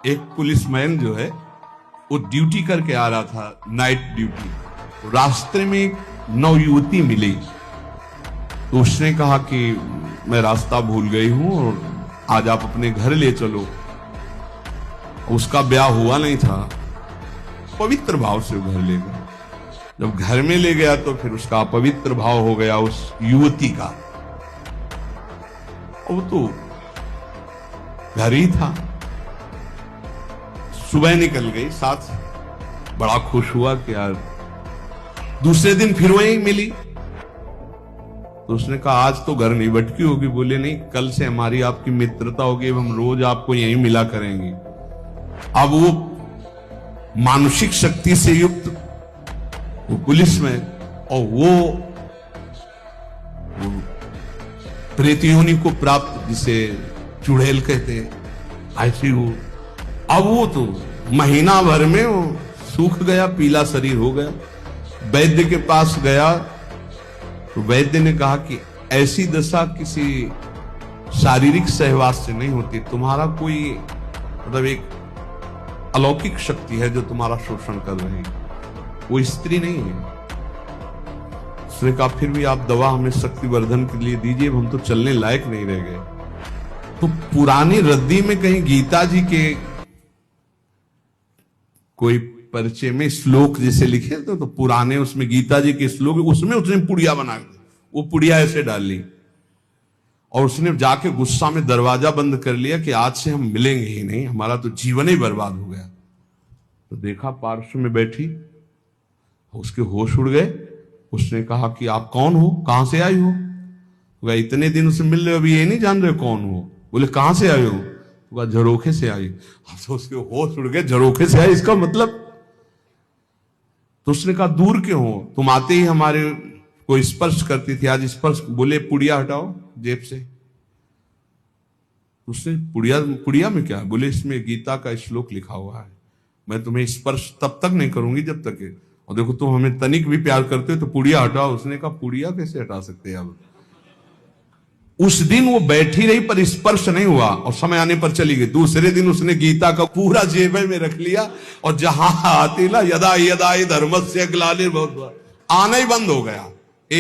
एक पुलिसमैन जो है वो ड्यूटी करके आ रहा था, नाइट ड्यूटी। तो रास्ते में एक नवयुवती मिली, तो उसने कहा कि मैं रास्ता भूल गई हूं और आज आप अपने घर ले चलो। उसका ब्याह हुआ नहीं था, पवित्र भाव से वो घर ले गया। जब घर में ले गया तो फिर उसका पवित्र भाव हो गया उस युवती का। वो तो घर ही था। सुबह निकल गई साथ, बड़ा खुश हुआ कि यार। दूसरे दिन फिर वहीं मिली, तो उसने कहा आज तो घर नहीं भटकी होगी। बोले नहीं, कल से हमारी आपकी मित्रता होगी, हम रोज आपको यहीं मिला करेंगे। अब वो मानसिक शक्ति से युक्त वो पुलिस में, और वो प्रेत योनि को प्राप्त, जिसे चुड़ैल कहते हैं, ऐसी वो। अब वो तो महीना भर में वो सूख गया, पीला शरीर हो गया। वैद्य के पास गया तो वैद्य ने कहा कि ऐसी दशा किसी शारीरिक सहवास से नहीं होती, तुम्हारा कोई मतलब एक अलौकिक शक्ति है जो तुम्हारा शोषण कर रही है, वो स्त्री नहीं है। उसने कहा फिर भी आप दवा हमें शक्तिवर्धन के लिए दीजिए, हम तो चलने लायक नहीं रह गए। तो पुरानी रद्दी में कहीं गीता जी के कोई परिचय में श्लोक जैसे लिखे तो पुराने उसमें गीता जी के श्लोक, उसमें उसने पुड़िया बना दी। वो पुड़िया ऐसे डाल ली और उसने जाके गुस्सा में दरवाजा बंद कर लिया कि आज से हम मिलेंगे ही नहीं, हमारा तो जीवन ही बर्बाद हो गया। तो देखा पार्श्व में बैठी, उसके होश उड़ गए। उसने कहा कि आप कौन हो, कहां से आई हो? वह इतने दिन से मिल रहे हो, अभी ये नहीं जान रहे कौन हो? बोले कहां से आए हो? वह झरोखे से आई। तो उसके होश उड़ गए, झरोखे से आई इसका मतलब। तो उसने कहा दूर क्यों हो, तुम आते ही हमारे को स्पर्श करती थी, आज स्पर्श। बोले पुड़िया हटाओ जेब से। उसने पुड़िया में क्या? बोले इसमें गीता का श्लोक लिखा हुआ है, मैं तुम्हें स्पर्श तब तक नहीं करूंगी जब तक है। और देखो तुम हमें तनिक भी प्यार करते हो तो पुड़िया हटाओ। उसने कहा पुड़िया कैसे हटा सकते हैं अब? उस दिन वो बैठी रही पर स्पर्श नहीं हुआ और समय आने पर चली गई। दूसरे दिन उसने गीता का पूरा जेब में रख लिया और जहां आती ना यदा यदा धर्मस्य ग्लानिर्भवति, आना ही बंद हो गया।